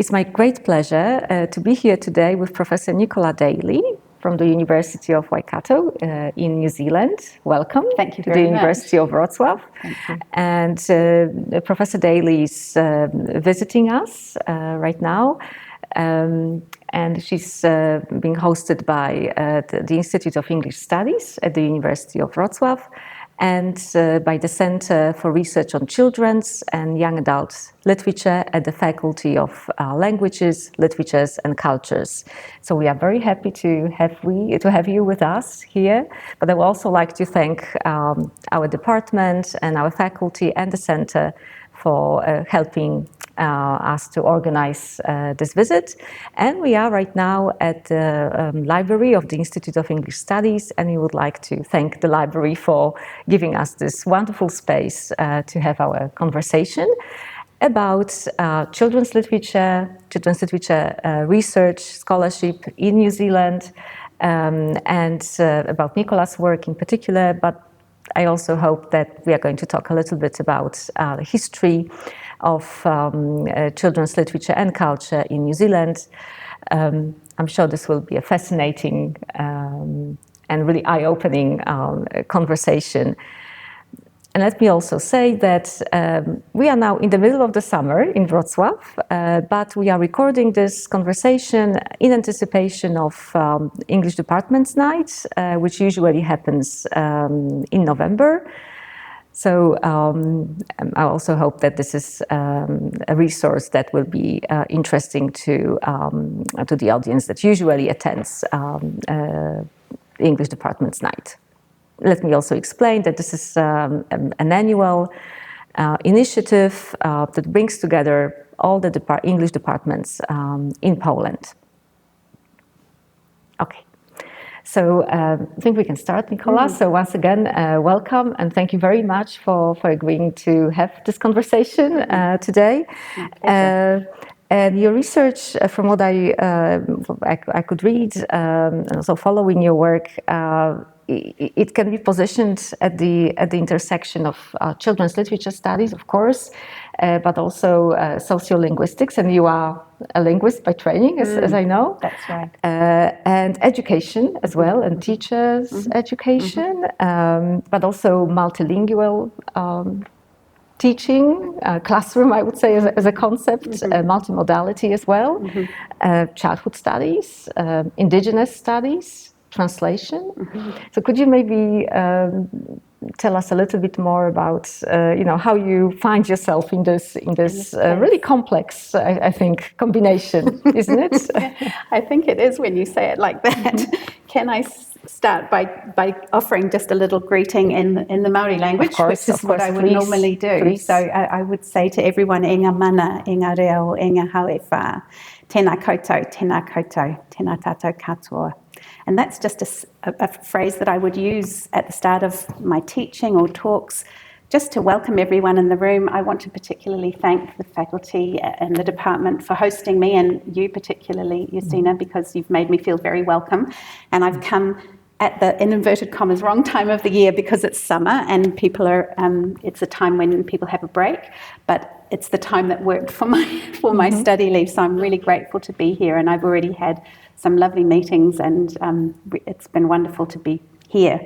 It's my great pleasure to be here today with Professor Nicola Daly from the University of Waikato in New Zealand. Welcome. Thank you to the University of Wrocław. Thank you. And Professor Daly is visiting us right now. And she's being hosted by the Institute of English Studies at the University of Wrocław and by the Center for Research on Children's and Young Adult Literature at the Faculty of Languages, Literatures and Cultures. So we are very happy to have you with us here. But I would also like to thank our department and our faculty and the Center for helping us to organize this visit. And we are right now at the library of the Institute of English Studies, and we would like to thank the library for giving us this wonderful space to have our conversation about children's literature research, scholarship in New Zealand, and about Nicola's work in particular, but I also hope that we are going to talk a little bit about the history of children's literature and culture in New Zealand. I'm sure this will be a fascinating and really eye-opening conversation. And let me also say that we are now in the middle of the summer in Wrocław, but we are recording this conversation in anticipation of English Department's Night, which usually happens in November. So I also hope that this is a resource that will be interesting to the audience that usually attends English Department's Night. Let me also explain that this is an annual initiative that brings together all the English departments in Poland. Okay, so I think we can start, Nicola. Mm-hmm. So once again, welcome and thank you very much for agreeing to have this conversation today. And your research, from what I could read, and also following your work, it can be positioned at the intersection of children's literature studies, of course, but also sociolinguistics, and you are a linguist by training, as I know. That's right. And education as well, and teachers' education, but also multilingual teaching, classroom, I would say, as a concept, multimodality as well, childhood studies, indigenous studies, translation. So could you maybe tell us a little bit more about how you find yourself in this really complex, I think, combination, isn't it? I think it is when you say it like that. Can I start by offering just a little greeting in the Maori language, which is what I would normally do. Please. So I would say to everyone, e ngā mana, e ngā reo, e ngā hauewha, tēnā koutou, tēnā tātou katoa. And that's just a phrase that I would use at the start of my teaching or talks, just to welcome everyone in the room. I want to particularly thank the faculty and the department for hosting me, and you particularly, Justyna, because you've made me feel very welcome. And I've come at the, in inverted commas, wrong time of the year because it's summer and people are, it's a time when people have a break, but it's the time that worked for my study leave. So I'm really grateful to be here, and I've already had some lovely meetings, and it's been wonderful to be here,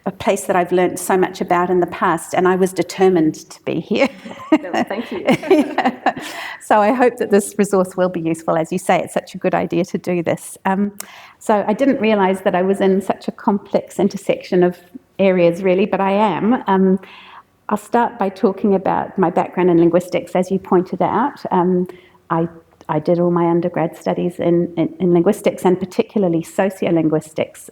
a place that I've learned so much about in the past, and I was determined to be here. Thank you. Yeah. So I hope that this resource will be useful. As you say, it's such a good idea to do this. So I didn't realise that I was in such a complex intersection of areas, really, but I am. I'll start by talking about my background in linguistics, as you pointed out. I did all my undergrad studies in linguistics, and particularly sociolinguistics.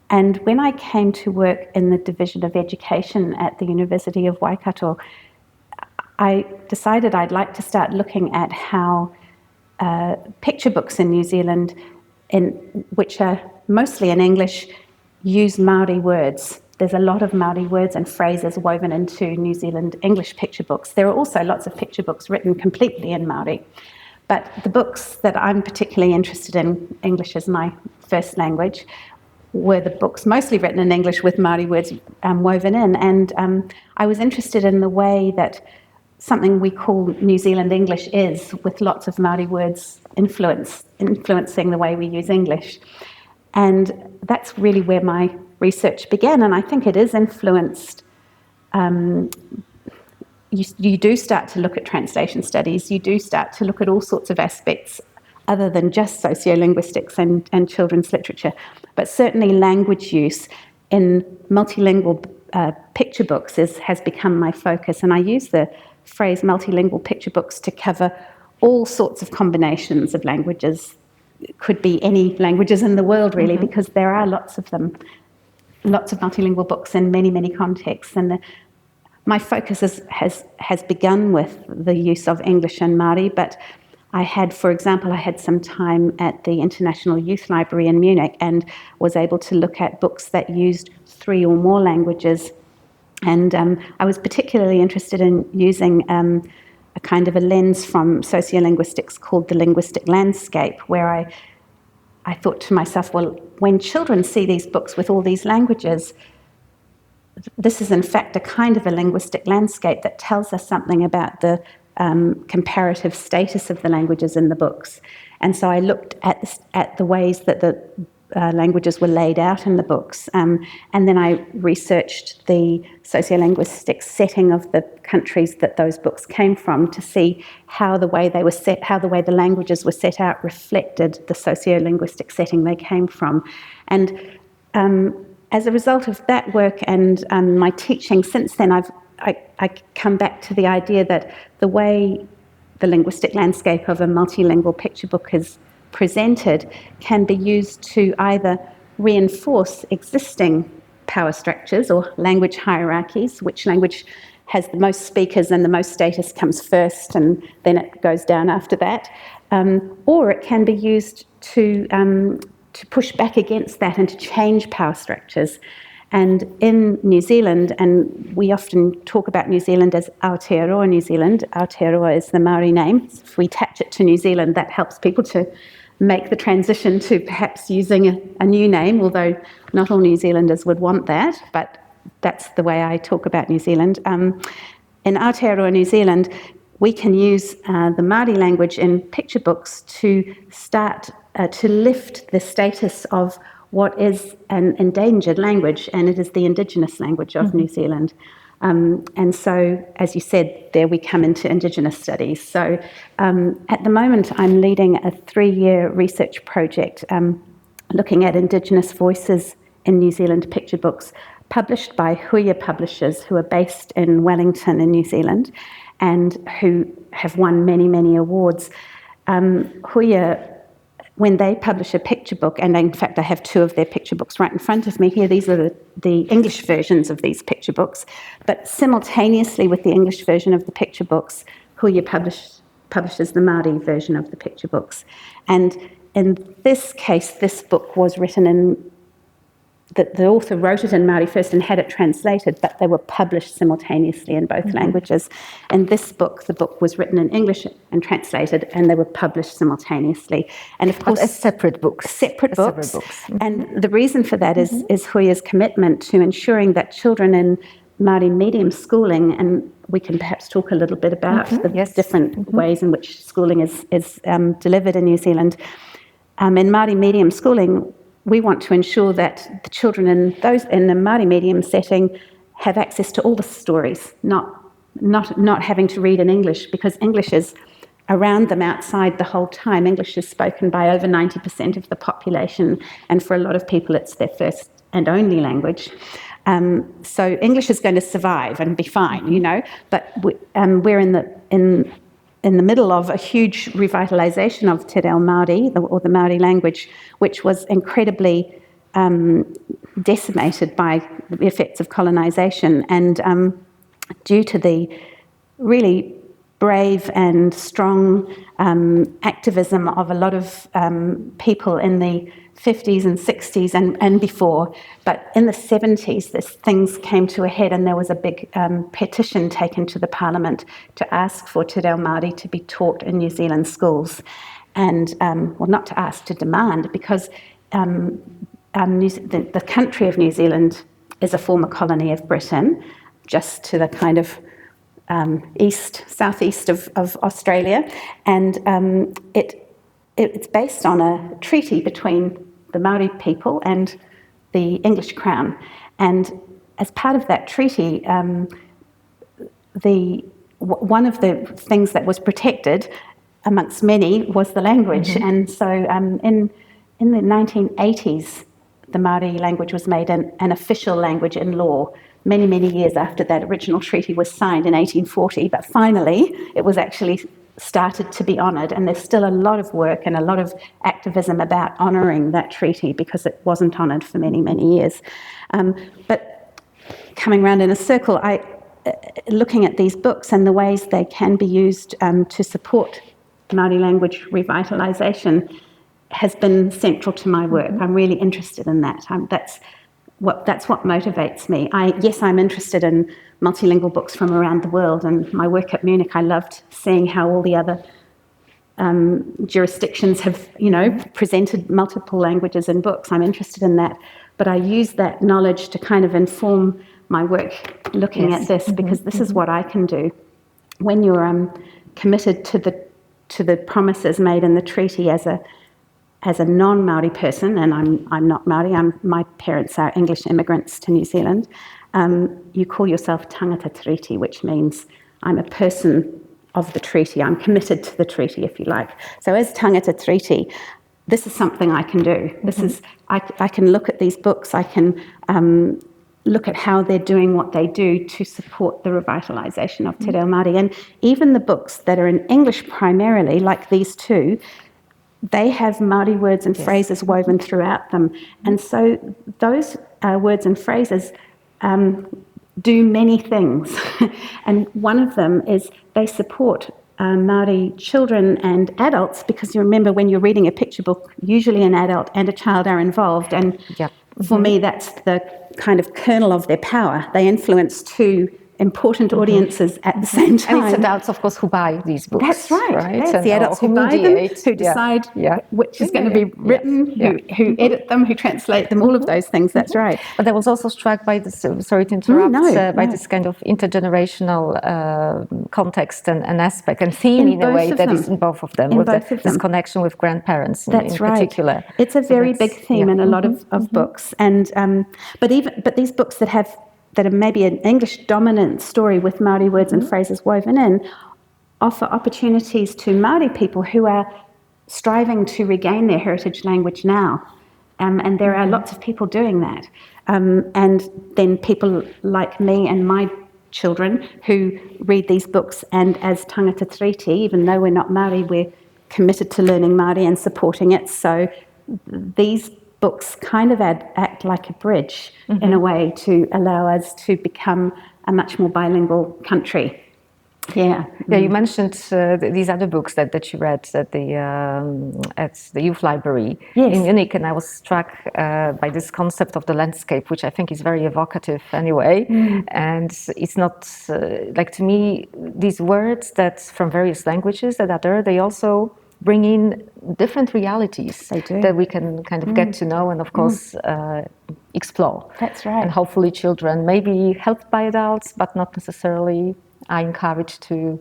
And when I came to work in the Division of Education at the University of Waikato, I decided I'd like to start looking at how picture books in New Zealand, which are mostly in English, use Māori words. There's a lot of Māori words and phrases woven into New Zealand English picture books. There are also lots of picture books written completely in Māori. But the books that I'm particularly interested in, English as my first language, were the books mostly written in English with Māori words woven in. And I was interested in the way that something we call New Zealand English is, with lots of Māori words influencing the way we use English. And that's really where my research began, and I think it is influenced. You do start to look at translation studies, you do start to look at all sorts of aspects other than just sociolinguistics and children's literature, but certainly language use in multilingual picture books has become my focus, and I use the phrase multilingual picture books to cover all sorts of combinations of languages. It could be any languages in the world, really, because there are lots of them, lots of multilingual books in many, many contexts. And my focus has begun with the use of English and Māori, but for example, I had some time at the International Youth Library in Munich and was able to look at books that used 3 or more languages. And I was particularly interested in using a kind of a lens from sociolinguistics called the linguistic landscape, where I thought to myself, well, when children see these books with all these languages, this is in fact a kind of a linguistic landscape that tells us something about the comparative status of the languages in the books. And so I looked at the ways that the languages were laid out in the books, and then I researched the sociolinguistic setting of the countries that those books came from to see how the way the languages were set out reflected the sociolinguistic setting they came from. And as a result of that work and my teaching since then, I come back to the idea that the way the linguistic landscape of a multilingual picture book is presented can be used to either reinforce existing power structures or language hierarchies, which language has the most speakers and the most status comes first and then it goes down after that, or it can be used to push back against that and to change power structures. And in New Zealand, and we often talk about New Zealand as Aotearoa New Zealand. Aotearoa is the Māori name. If we attach it to New Zealand, that helps people to make the transition to perhaps using a new name, although not all New Zealanders would want that, but that's the way I talk about New Zealand. In Aotearoa New Zealand, we can use the Māori language in picture books to start to lift the status of what is an endangered language, and it is the Indigenous language of New Zealand. And so, as you said, there we come into Indigenous studies. So at the moment, I'm leading a 3-year research project looking at Indigenous voices in New Zealand picture books, published by Huia publishers, who are based in Wellington in New Zealand, and who have won many, many awards. Huia, when they publish a picture book, and in fact I have 2 of their picture books right in front of me here, these are the English versions of these picture books, but simultaneously with the English version of the picture books, Huia publishes the Māori version of the picture books. And in this case, this book was written in, the author wrote it in Māori first and had it translated, but they were published simultaneously in both languages. In this book, the book was written in English and translated, and they were published simultaneously. And of course, as separate books. Separate books. And the reason for that is Huia's commitment to ensuring that children in Māori medium schooling, and we can perhaps talk a little bit about the different ways in which schooling is delivered in New Zealand. In Māori medium schooling, we want to ensure that the children in the Māori medium setting have access to all the stories, not having to read in English, because English is around them outside the whole time. English is spoken by over 90% of the population, and for a lot of people it's their first and only language. So English is going to survive and be fine, but we're in the middle of a huge revitalisation of Te Reo Māori, or the Māori language, which was incredibly decimated by the effects of colonisation, and due to the really brave and strong activism of a lot of people in the 50s and 60s and before. But in the 70s, things came to a head, and there was a big petition taken to the Parliament to ask for Te Reo Māori to be taught in New Zealand schools. And, well, not to ask, to demand, because the country of New Zealand is a former colony of Britain, just to the kind of southeast of Australia, and it's based on a treaty between the Maori people and the English Crown. And as part of that treaty, one of the things that was protected, amongst many, was the language. And so in the 1980s, the Maori language was made an official language in law, many, many years after that original treaty was signed in 1840. But finally, it was actually started to be honoured, and there's still a lot of work and a lot of activism about honouring that treaty because it wasn't honoured for many, many years. But coming round in a circle, looking at these books and the ways they can be used to support Māori language revitalisation has been central to my work. I'm really interested in that. That's what motivates me. I'm interested in multilingual books from around the world, and my work at Munich, I loved seeing how all the other jurisdictions have, presented multiple languages in books. I'm interested in that, but I use that knowledge to kind of inform my work looking at this, because this is what I can do. When you're committed to the promises made in the treaty as a non-Māori person, and I'm not Māori, my parents are English immigrants to New Zealand, you call yourself tangata tiriti, which means I'm a person of the treaty. I'm committed to the treaty, if you like. So as tangata tiriti, this is something I can do. This is I can look at these books. I can look at how they're doing what they do to support the revitalisation of Te Reo Māori. And even the books that are in English primarily, like these two, they have Māori words and phrases woven throughout them. And so those words and phrases do many things. And one of them is they support Māori children and adults, because you remember when you're reading a picture book, usually an adult and a child are involved. And for me, that's the kind of kernel of their power. They influence two important audiences at the same time. And it's adults, of course, who buy these books. That's right. That's the adults who buy them, who decide which is going to be written, who edit them, who translate them, all of those things. That's right. But I was also struck by this, sorry to interrupt, by this kind of intergenerational context and aspect and theme in a way that is in both of them, with this connection with grandparents in particular. It's a very big theme in a lot of books. And but these books that are maybe an English dominant story with Māori words and phrases woven in, offer opportunities to Māori people who are striving to regain their heritage language now. And there are lots of people doing that. And then people like me and my children who read these books, and as tangata tiriti, even though we're not Māori, we're committed to learning Māori and supporting it. So these books kind of act like a bridge in a way to allow us to become a much more bilingual country. Yeah. You mentioned these other books that you read at the youth library in Munich, and I was struck by this concept of the landscape, which I think is very evocative anyway. And it's not like, to me, these words that from various languages that are there, they also bring in different realities that we can kind of get to know and, of course, explore. That's right. And hopefully children may be helped by adults, but not necessarily are encouraged to,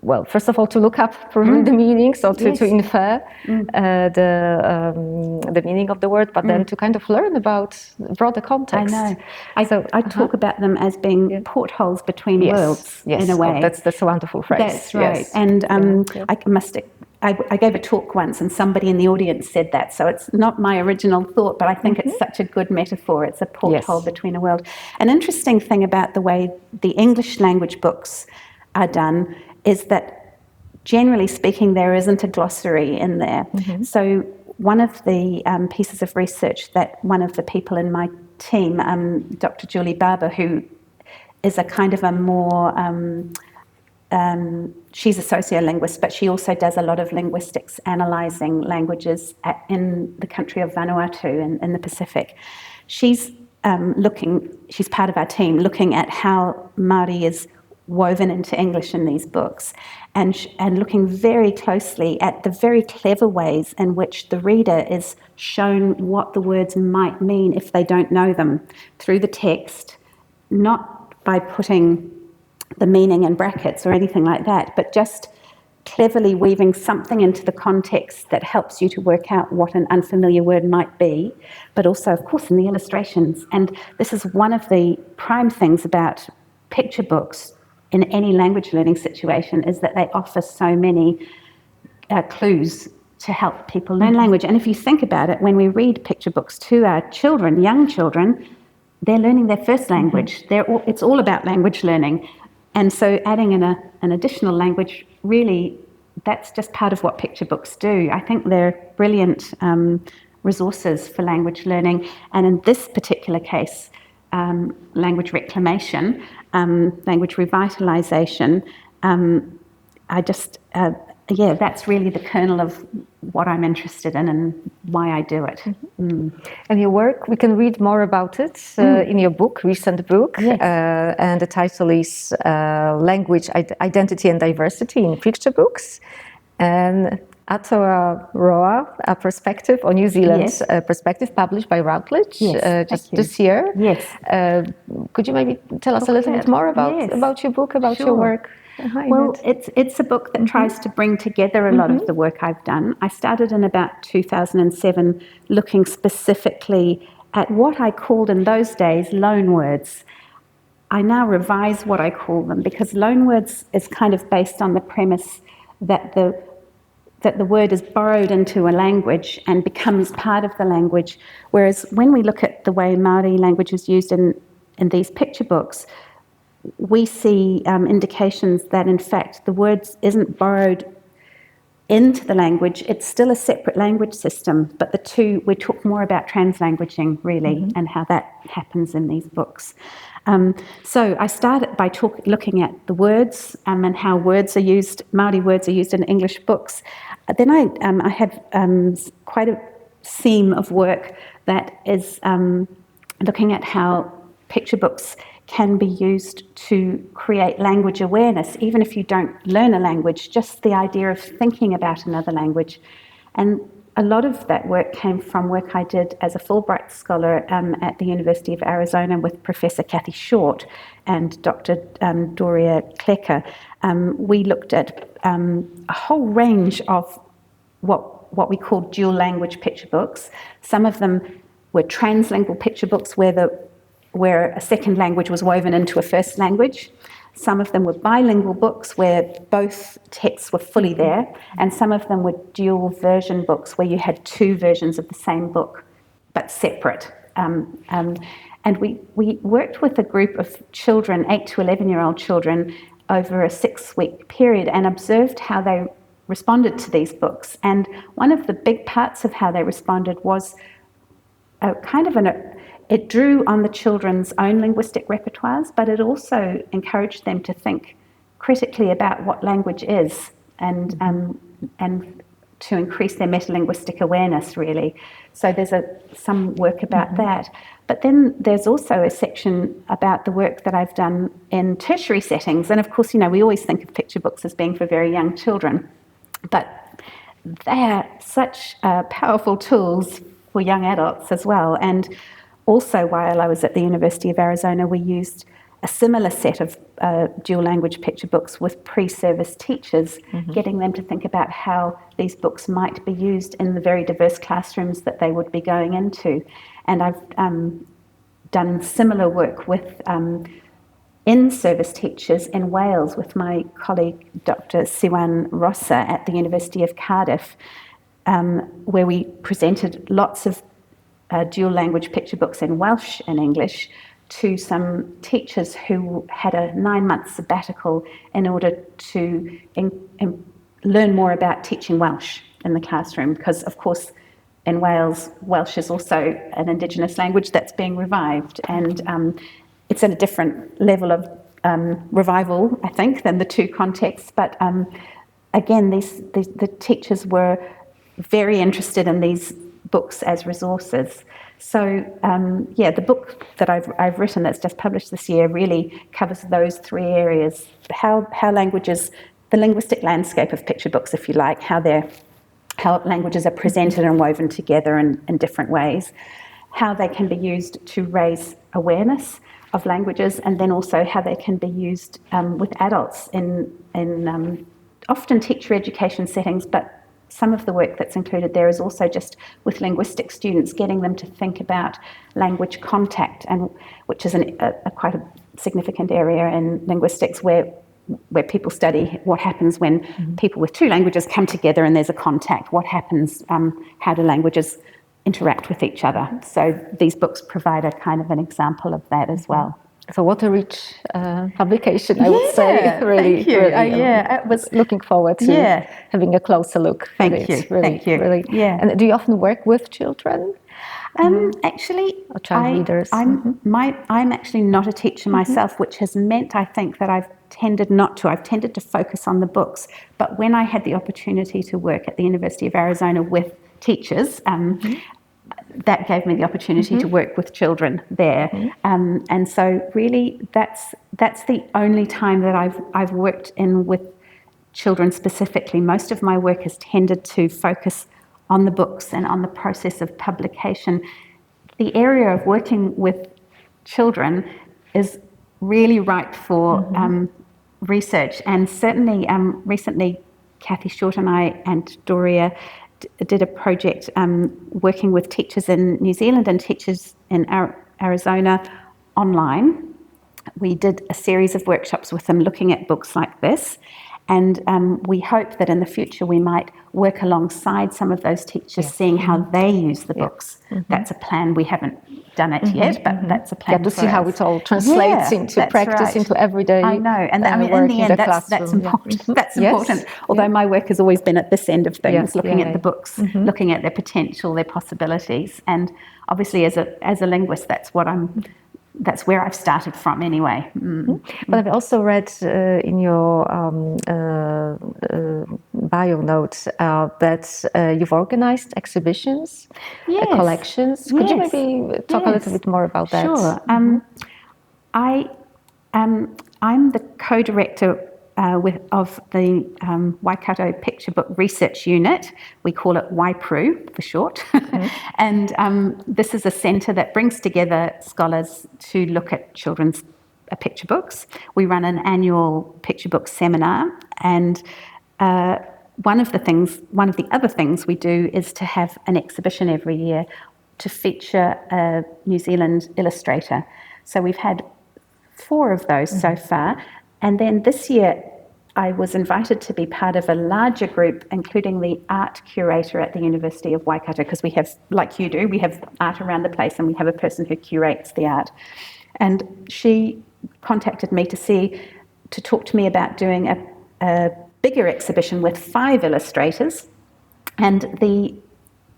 well, first of all, to look up probably the meanings, or to infer the meaning of the word, but then to kind of learn about broader context. I know. I talk about them as being portholes between worlds, in a way. That's a wonderful phrase. That's right. Yes. And I gave a talk once, and somebody in the audience said that, so it's not my original thought, but I think it's such a good metaphor. It's a porthole between a world. An interesting thing about the way the English language books are done is that, generally speaking, there isn't a glossary in there. So one of the pieces of research that one of the people in my team, Dr. Julie Barber, who is a kind of a more... she's a sociolinguist, but she also does a lot of linguistics, analysing languages in the country of Vanuatu in the Pacific. She's part of our team, looking at how Māori is woven into English in these books, and looking very closely at the very clever ways in which the reader is shown what the words might mean if they don't know them through the text, not by putting the meaning in brackets or anything like that, but just cleverly weaving something into the context that helps you to work out what an unfamiliar word might be, but also, of course, in the illustrations. And this is one of the prime things about picture books in any language learning situation, is that they offer so many clues to help people learn language. And if you think about it, when we read picture books to our children, young children, they're learning their first language. It's all about language learning. And so adding in an additional language, really, that's just part of what picture books do. I think they're brilliant resources for language learning. And in this particular case, language reclamation, language revitalisation, that's really the kernel of what I'm interested in and why I do it. And your work, we can read more about it in your book, recent book. Yes. And the title is Language, Identity and Diversity in Picture Books. And Aotearoa, a perspective, or New Zealand's perspective, published by Routledge just this year. Yes. Could you maybe tell us a little bit more about your book, about your work? Well, it's a book that tries to bring together a lot of the work I've done. I started in about 2007 looking specifically at what I called in those days loan words. I now revise what I call them, because loan words is kind of based on the premise that the word is borrowed into a language and becomes part of the language, whereas when we look at the way Māori language is used in these picture books, we see indications that, in fact, the word isn't borrowed into the language. It's still a separate language system, but the two, we talk more about translanguaging, really, and how that happens in these books. So I started by looking at the words and how words are used, Māori words are used in English books. Then I have quite a theme of work that is looking at how picture books can be used to create language awareness, even if you don't learn a language, just the idea of thinking about another language. And a lot of that work came from work I did as a Fulbright scholar at the University of Arizona with Professor Kathy Short and Dr. Doria Klecker. We looked at a whole range of what we call dual language picture books. Some of them were translingual picture books where a second language was woven into a first language. Some of them were bilingual books where both texts were fully there, and some of them were dual version books where you had two versions of the same book but separate. And we worked with a group of children, 8 to 11-year-old children, over a 6-week period and observed how they responded to these books. And one of the big parts of how they responded was it drew on the children's own linguistic repertoires, but it also encouraged them to think critically about what language is and to increase their metalinguistic awareness, really. So there's some work about that. But then there's also a section about the work that I've done in tertiary settings. And of course, we always think of picture books as being for very young children, but they're such powerful tools for young adults as well. And also, while I was at the University of Arizona, we used a similar set of dual language picture books with pre-service teachers, getting them to think about how these books might be used in the very diverse classrooms that they would be going into. And I've done similar work with in-service teachers in Wales with my colleague Dr. Siwan Rossa at the University of Cardiff, where we presented lots of dual language picture books in Welsh and English to some teachers who had a 9-month sabbatical in order to learn more about teaching Welsh in the classroom, because of course in Wales, Welsh is also an Indigenous language that's being revived, and it's at a different level of revival, I think, than the two contexts. But again, the teachers were very interested in these books as resources. So the book that I've written that's just published this year really covers those 3 areas: how languages, the linguistic landscape of picture books, if you like, how languages are presented and woven together in different ways, how they can be used to raise awareness, of languages, and then also how they can be used with adults in often teacher education settings, but some of the work that's included there is also just with linguistic students, getting them to think about language contact, and which is quite a significant area in linguistics where people study what happens when people with two languages come together and there's a contact. What happens, how do languages interact with each other? So these books provide a kind of an example of that as well. So what a rich publication, I would say. Really, thank you. Really, It was looking forward to having a closer look. Thank you. Thank you. Really. Yeah. And do you often work with children? Actually, or child leaders? I'm actually not a teacher myself, which has meant, I think, that I've tended not to. I've tended to focus on the books. But when I had the opportunity to work at the University of Arizona with teachers, that gave me the opportunity to work with children there. And so really that's the only time that I've worked with children specifically. Most of my work has tended to focus on the books and on the process of publication. The area of working with children is really ripe for research, and certainly recently Kathy Short and I and Doria did a project working with teachers in New Zealand and teachers in Arizona online. We did a series of workshops with them looking at books like this, and we hope that in the future we might work alongside some of those teachers, seeing how they use the books. That's a plan. We haven't done it yet, but that's a plan. To see how it all translates into practice, into everyday. I know, and in the end, that's important. That's important. Although my work has always been at this end of things, looking at the books, looking at their potential, their possibilities, and obviously, as a linguist, that's where I've started from anyway. But I've also read in your bio notes that you've organized exhibitions, collections. Could you maybe talk a little bit more about that? Sure. I'm the co-director of the Waikato Picture Book Research Unit. We call it WAIPRU for short. And this is a centre that brings together scholars to look at children's picture books. We run an annual picture book seminar, and one of the other things we do is to have an exhibition every year to feature a New Zealand illustrator. So we've had 4 of those so far. And then this year, I was invited to be part of a larger group, including the art curator at the University of Waikato, because we have, like you do, we have art around the place and we have a person who curates the art. And she contacted me to talk to me about doing a bigger exhibition with 5 illustrators. And the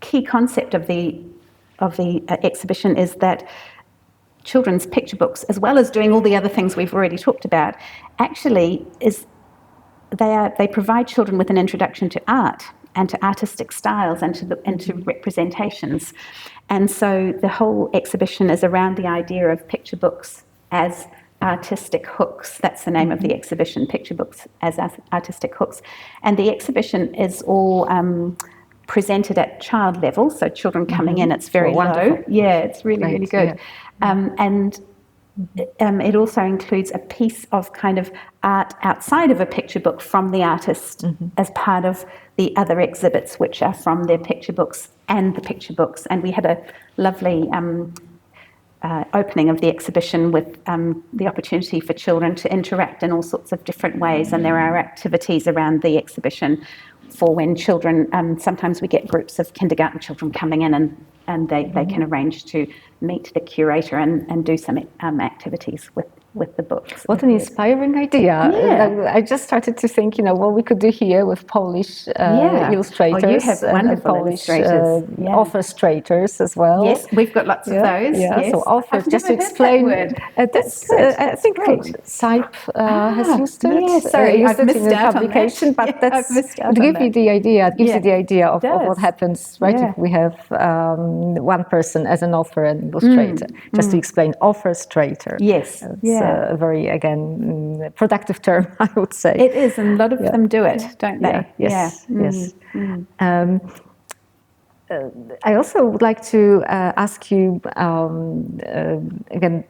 key concept of the exhibition is that children's picture books, as well as doing all the other things we've already talked about, actually they provide children with an introduction to art and to artistic styles and to representations. And so the whole exhibition is around the idea of picture books as artistic hooks. That's the name of the exhibition, Picture Books as Artistic Hooks. And the exhibition is all presented at child level, so children coming in, it's very low. Yeah, it's really good. And it also includes a piece of kind of art outside of a picture book from the artist as part of the other exhibits, which are from their picture books and the picture books. And we had a lovely opening of the exhibition with the opportunity for children to interact in all sorts of different ways. And there are activities around the exhibition for when children, sometimes we get groups of kindergarten children coming in and they can arrange to meet the curator and do some activities with the books. What an inspiring idea. Yeah. I just started to think, what we could do here with Polish illustrators. You have wonderful Polish illustrators. Illustrators as well. Yes, we've got lots of those. Yeah, yes. so authors, just to explain. I think SIPE has used it. Yeah, sorry, I've missed in a publication, but to give you the idea. It gives you the idea of what happens, right? If we have one person as an author and illustrator, just to explain, illustrator. Yes. A very, again, productive term, I would say. It is, and a lot of them do it, don't they? Yes. I also would like to ask you, again,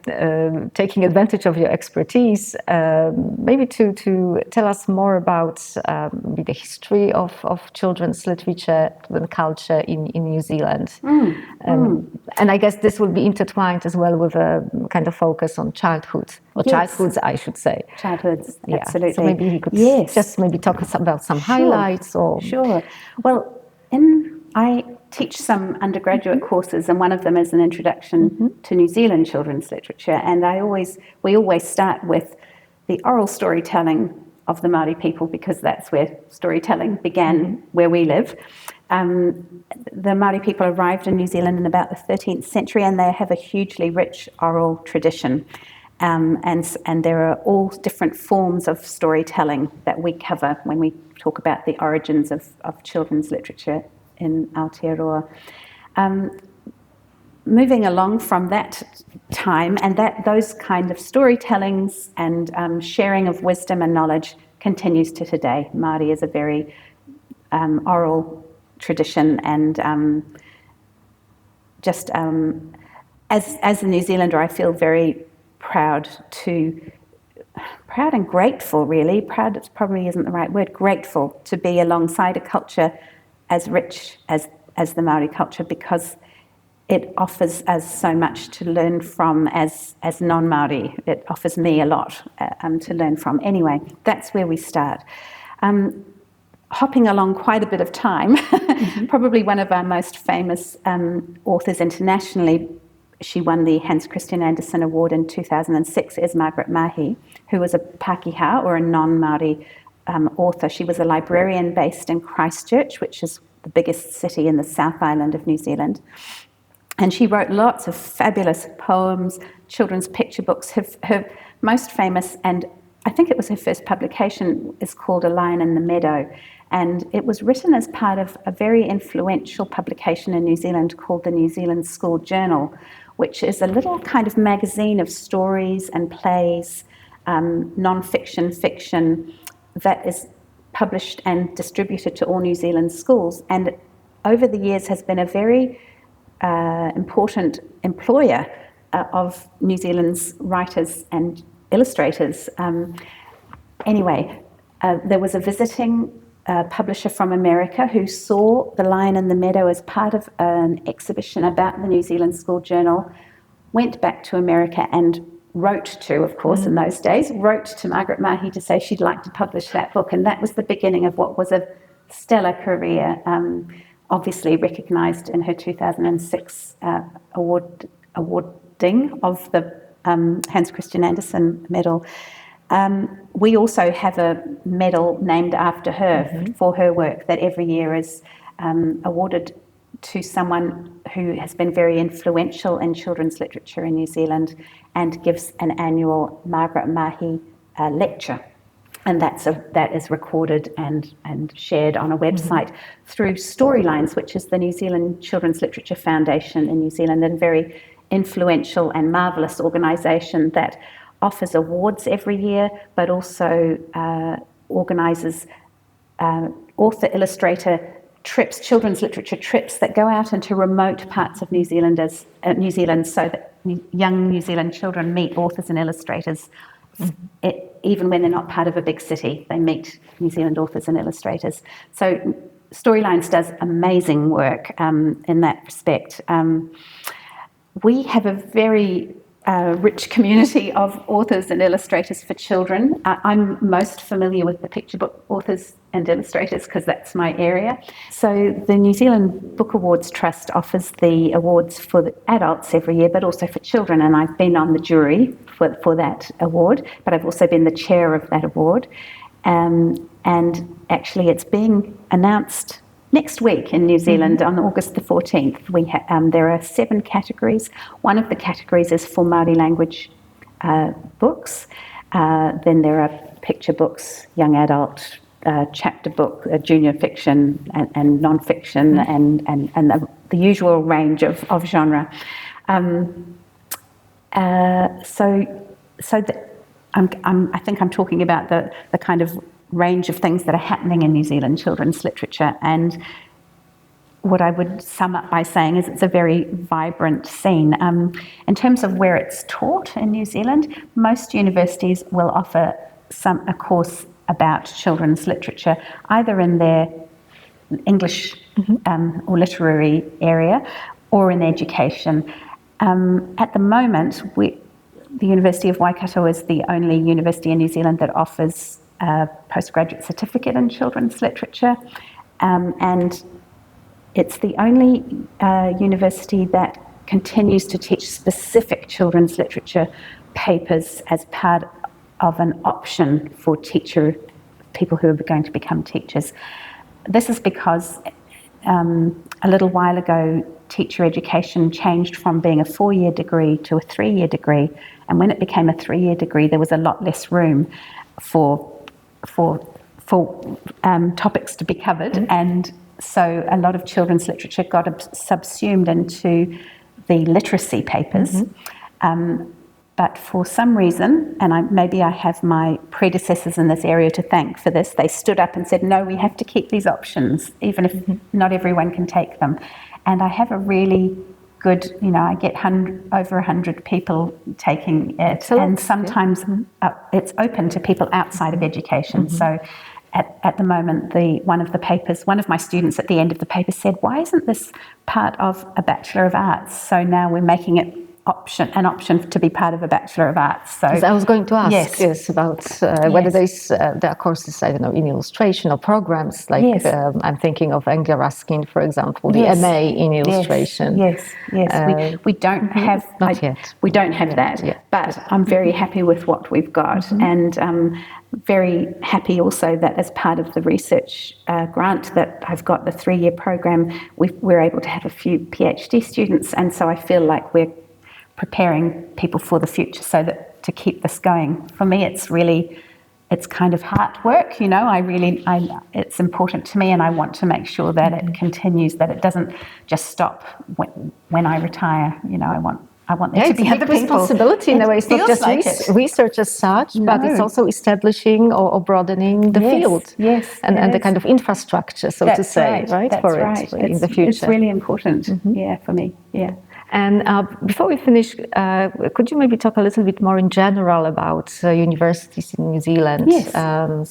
taking advantage of your expertise, maybe to tell us more about the history of children's literature and culture in New Zealand. And I guess this will be intertwined as well with a kind of focus on childhood, or childhoods, I should say. Childhoods, absolutely. So maybe you could just maybe talk about some highlights. Or Sure. Well, I teach some undergraduate courses, and one of them is an introduction to New Zealand children's literature. And we always start with the oral storytelling of the Māori people, because that's where storytelling began where we live. The Māori people arrived in New Zealand in about the 13th century, and they have a hugely rich oral tradition. And there are all different forms of storytelling that we cover when we talk about the origins of children's literature in Aotearoa. Moving along from that time, and those kind of storytellings and sharing of wisdom and knowledge continues to today. Māori is a very oral tradition, and as a New Zealander, I feel very proud and grateful, really. Proud probably isn't the right word. Grateful to be alongside a culture as rich as the Māori culture, because it offers us so much to learn from as non-Māori. It offers me a lot to learn from. Anyway, that's where we start. Hopping along quite a bit of time, probably one of our most famous authors internationally, she won the Hans Christian Andersen Award in 2006, is Margaret Mahi, who was a Pākehā, or a non-Māori author. She was a librarian based in Christchurch, which is the biggest city in the South Island of New Zealand. And she wrote lots of fabulous poems, children's picture books. Her most famous, and I think it was her first publication, is called A Lion in the Meadow. And it was written as part of a very influential publication in New Zealand called the New Zealand School Journal, which is a little kind of magazine of stories and plays, non-fiction, fiction, that is published and distributed to all New Zealand schools, and over the years has been a very important employer of New Zealand's writers and illustrators. Anyway, there was a visiting publisher from America who saw The Lion in the Meadow as part of an exhibition about the New Zealand School Journal, went back to America and wrote to, of course, in those days, wrote to Margaret Mahi to say she'd like to publish that book. And that was the beginning of what was a stellar career, obviously recognised in her 2006 awarding of the Hans Christian Andersen medal. We also have a medal named after her for her work that every year is awarded to someone who has been very influential in children's literature in New Zealand, and gives an annual Margaret Mahi lecture. And that is recorded and shared on a website through Storylines, which is the New Zealand Children's Literature Foundation in New Zealand, and very influential and marvellous organisation that offers awards every year, but also organises author-illustrator trips, children's literature trips that go out into remote parts of New Zealand, so that young New Zealand children meet authors and illustrators. Even when they're not part of a big city, they meet New Zealand authors and illustrators. So Storylines does amazing work in that respect. We have a very rich community of authors and illustrators for children. I'm most familiar with the picture book authors and illustrators because that's my area. So the New Zealand Book Awards Trust offers the awards for the adults every year, but also for children, and I've been on the jury for that award, but I've also been the chair of that award. And actually it's being announced next week in New Zealand on August the 14th. There are 7 categories. One of the categories is for Māori language books. Then there are picture books, young adult, chapter book, junior fiction and non-fiction, and the usual range of genre. I think I'm talking about the kind of range of things that are happening in New Zealand children's literature, and what I would sum up by saying is it's a very vibrant scene. In terms of where it's taught in New Zealand, most universities will offer a course about children's literature, either in their English or literary area or in education. At the moment, the University of Waikato is the only university in New Zealand that offers a postgraduate certificate in children's literature, and it's the only university that continues to teach specific children's literature papers as part of an option for people who are going to become teachers. This is because a little while ago, teacher education changed from being a 4-year degree to a 3-year degree, and when it became a 3-year degree, there was a lot less room for topics to be covered, and so a lot of children's literature got subsumed into the literacy papers. But for some reason, and maybe I have my predecessors in this area to thank for this, they stood up and said, no, we have to keep these options, even if not everyone can take them. And I have a really good, I get over 100 people taking it, and sometimes it's open to people outside of education. So at the moment, one of my students at the end of the paper said, why isn't this part of a Bachelor of Arts? So now we're making it an option to be part of a Bachelor of Arts. So I was going to ask about whether there are courses, I don't know, in illustration or programs like I'm thinking of Anglia Ruskin, for example, the MA in illustration. Yes. We don't have not yet. We don't have that, but I'm very happy with what we've got, and very happy also that as part of the research grant that I've got, the 3-year program, we're able to have a few PhD students, and so I feel like we're preparing people for the future so that to keep this going. For me, it's kind of heart work, it's important to me, and I want to make sure that it continues, that it doesn't just stop when I retire. I want there to be other people. It's a responsibility in a way. It's not just research as such, but it's also establishing or broadening the field. And the kind of infrastructure, so to say, right? That's right. In the future. It's really important, for me, And before we finish, could you maybe talk a little bit more in general about universities in New Zealand? Yes,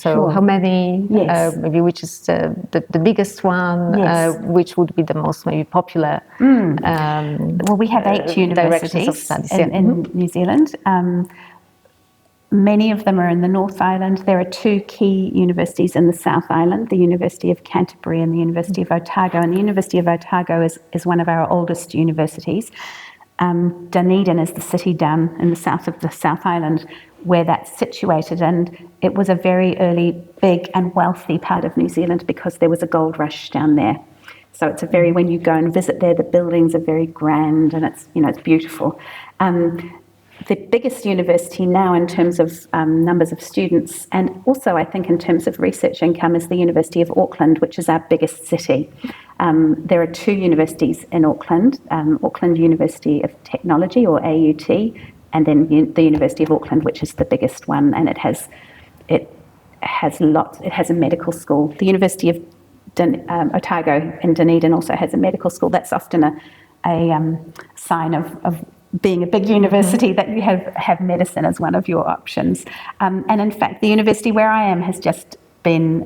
sure. How many, maybe which is the biggest one, which would be the most maybe popular? Well, we have 8 universities of studies, in New Zealand. Many of them are in the North Island. There are 2 key universities in the South Island, the University of Canterbury and the University of Otago. And the University of Otago is one of our oldest universities. Dunedin is the city down in the south of the South Island where that's situated. And it was a very early, big and wealthy part of New Zealand because there was a gold rush down there. So it's when you go and visit there, the buildings are very grand and it's beautiful. The biggest university now in terms of numbers of students, and also I think in terms of research income, is the University of Auckland, which is our biggest city. There are 2 universities in Auckland, Auckland University of Technology, or AUT, and then the University of Auckland, which is the biggest one, and it has a medical school. The University of Otago in Dunedin also has a medical school. That's often a sign of being a big university, that you have medicine as one of your options. And in fact, the university where I am has just been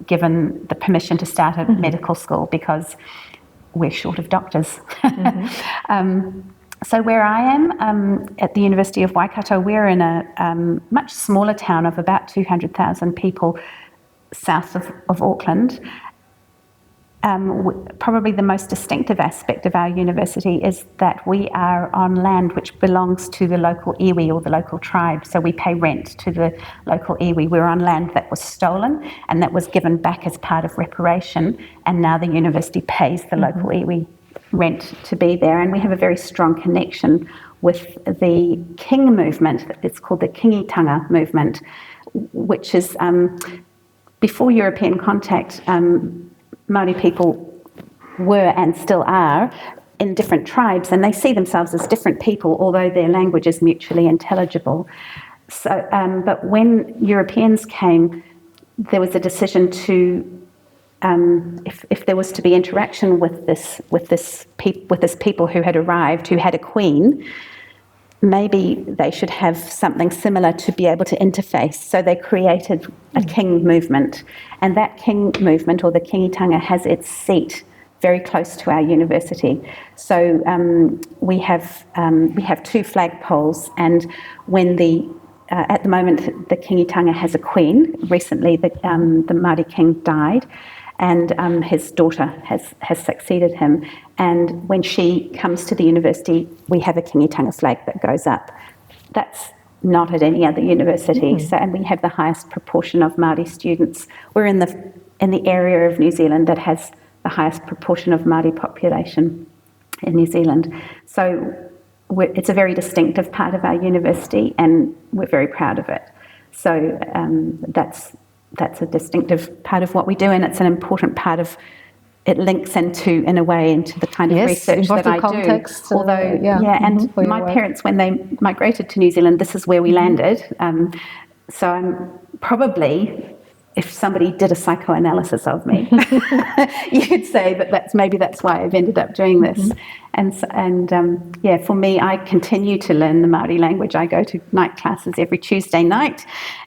given the permission to start a medical school because we're short of doctors. So where I am, at the University of Waikato, we're in a much smaller town of about 200,000 people south of Auckland. Probably the most distinctive aspect of our university is that we are on land which belongs to the local iwi or the local tribe. So we pay rent to the local iwi. We're on land that was stolen and that was given back as part of reparation, and now the university pays the local iwi rent to be there. And we have a very strong connection with the King movement. It's called the Kingitanga movement, which is before European contact. Māori people were and still are in different tribes, and they see themselves as different people, although their language is mutually intelligible. So, but when Europeans came, there was a decision to if there was to be interaction with this people who had arrived, who had a queen, maybe they should have something similar to be able to interface. So they created a king movement, and that king movement, or the kingitanga, has its seat very close to our university. So we have 2 flagpoles, and when at the moment the kingitanga has a queen. Recently the Māori king died, and his daughter has succeeded him. And when she comes to the university, we have a kingitanga flag that goes up. That's not at any other university. So, and we have the highest proportion of Māori students. We're in the area of New Zealand that has the highest proportion of Māori population in New Zealand. So it's a very distinctive part of our university, and we're very proud of it. So that's a distinctive part of what we do, and it's an important part of it. Links in a way into the kind of research that I context, do. Although, and my parents, when they migrated to New Zealand, this is where we landed. So I'm probably, if somebody did a psychoanalysis of me, you could say that that's why I've ended up doing this. And for me, I continue to learn the Māori language. I go to night classes every Tuesday night,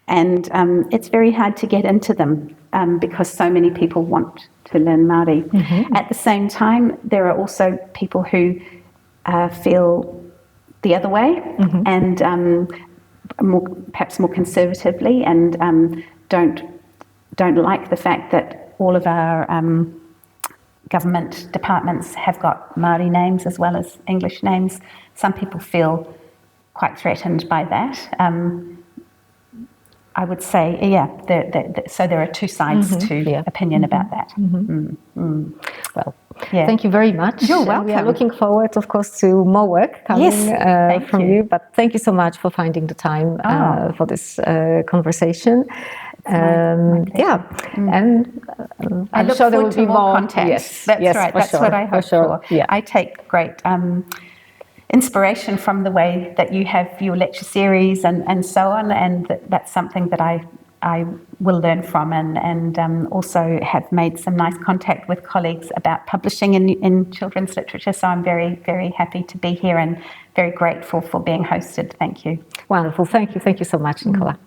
and it's very hard to get into them because so many people want to learn Māori. At the same time, there are also people who feel the other way, and perhaps more conservatively, and don't like the fact that all of our government departments have got Māori names as well as English names. Some people feel quite threatened by that. I would say, so there are 2 sides to opinion about that. Well, thank you very much. You're welcome. We are looking forward, of course, to more work coming from you. But thank you so much for finding the time for this conversation. And I'm sure there will be more content. Yes, that's right. That's what I hope for. Yeah. I take great inspiration from the way that you have your lecture series and so on, and that's something that I will learn from, and also have made some nice contact with colleagues about publishing in children's literature. So I'm very, very happy to be here and very grateful for being hosted. Thank you. Wonderful. Thank you. Thank you so much, Nicola.